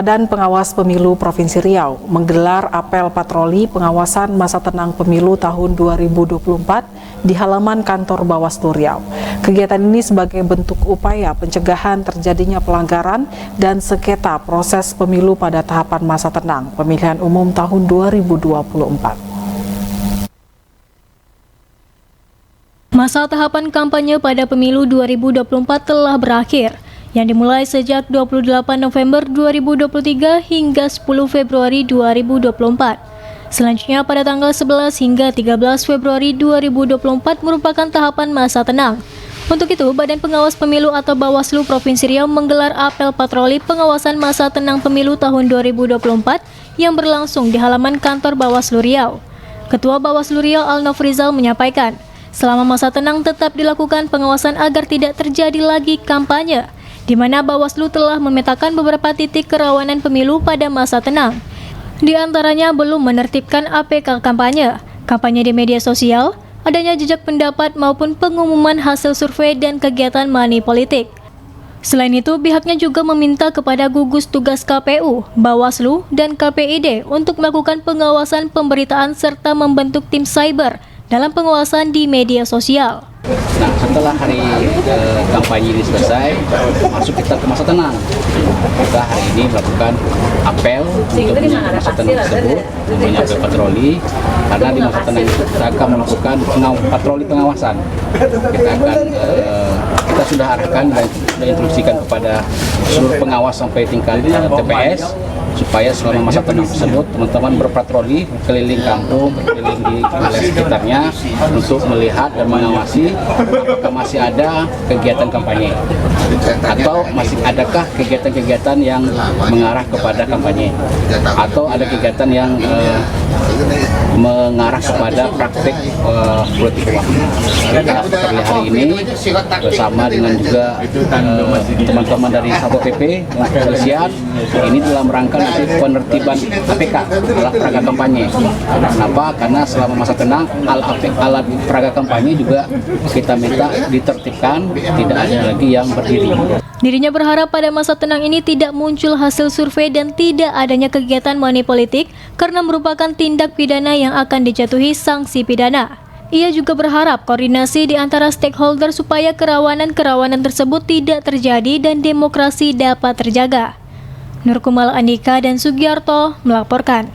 Badan Pengawas Pemilu Provinsi Riau menggelar apel patroli pengawasan masa tenang pemilu tahun 2024 di halaman kantor Bawaslu Riau. Kegiatan ini sebagai bentuk upaya pencegahan terjadinya pelanggaran dan sengketa proses pemilu pada tahapan masa tenang pemilihan umum tahun 2024. Masa tahapan kampanye pada pemilu 2024 telah berakhir, yang dimulai sejak 28 November 2023 hingga 10 Februari 2024. Selanjutnya pada tanggal 11 hingga 13 Februari 2024 merupakan tahapan masa tenang. Untuk itu, Badan Pengawas Pemilu atau Bawaslu Provinsi Riau menggelar apel patroli pengawasan masa tenang pemilu tahun 2024 yang berlangsung di halaman kantor Bawaslu Riau. Ketua Bawaslu Riau Alnofrizal menyampaikan, selama masa tenang tetap dilakukan pengawasan agar tidak terjadi lagi kampanye, di mana Bawaslu telah memetakan beberapa titik kerawanan pemilu pada masa tenang. Di antaranya belum menertibkan APK kampanye di media sosial, adanya jejak pendapat maupun pengumuman hasil survei dan kegiatan money politik. Selain itu, pihaknya juga meminta kepada gugus tugas KPU, Bawaslu, dan KPID untuk melakukan pengawasan pemberitaan serta membentuk tim cyber dalam pengawasan di media sosial. Nah, setelah hari kampanye ini selesai, masuk kita ke masa tenang. Kita hari ini melakukan apel untuk menyambut masa tenang tersebut, namanya apel patroli. Karena di masa tenang kita akan melakukan patroli pengawasan. Kita sudah arahkan dan instruksikan kepada seluruh pengawas sampai tingkat TPS supaya selama masa tenang tersebut teman-teman berpatroli keliling kampung, keliling di wilayah sekitarnya untuk melihat dan mengawasi apakah masih ada kegiatan kampanye atau masih adakah kegiatan-kegiatan yang mengarah kepada kampanye atau ada kegiatan yang mengarah kepada praktik politik uang. Kita patroli hari ini bersama dengan juga teman-teman dari Satpol PP dan kepolisian ini dalam rangka nanti penertiban APK alat peraga kampanye. Kenapa? Karena selama masa tenang alat peraga kampanye juga kita minta ditertibkan, tidak ada lagi yang berdiri. Dirinya berharap pada masa tenang ini tidak muncul hasil survei dan tidak adanya kegiatan money politik karena merupakan tindak pidana yang akan dijatuhi sanksi pidana. Ia juga berharap koordinasi di antara stakeholder supaya kerawanan-kerawanan tersebut tidak terjadi dan demokrasi dapat terjaga. Nurkumal Andika dan Sugiarto melaporkan.